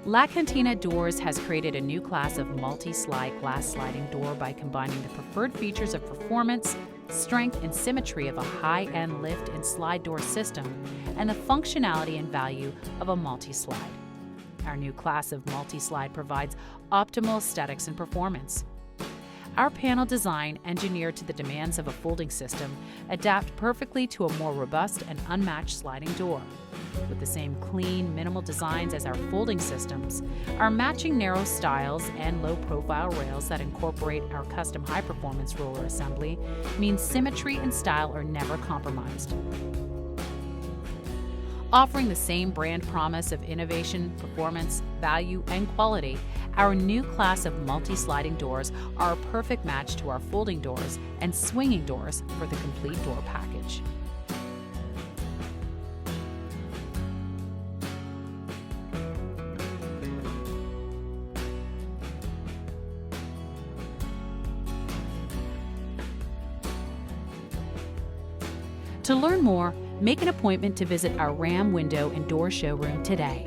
LaCantina Doors has created a new class of multi-slide glass sliding door by combining the preferred features of performance, strength, and symmetry of a high-end lift and slide door system, and the functionality and value of a multi-slide. Our new class of multi-slide provides optimal aesthetics and performance. Our panel design, engineered to the demands of a folding system, adapt perfectly to a more robust and unmatched sliding door. With the same clean, minimal designs as our folding systems, our matching narrow styles and low-profile rails that incorporate our custom high-performance roller assembly mean symmetry and style are never compromised. Offering the same brand promise of innovation, performance, value, and quality, our new class of multi-sliding doors are a perfect match to our folding doors and swinging doors for the complete door package. To learn more, make an appointment to visit our Ram window and door showroom today.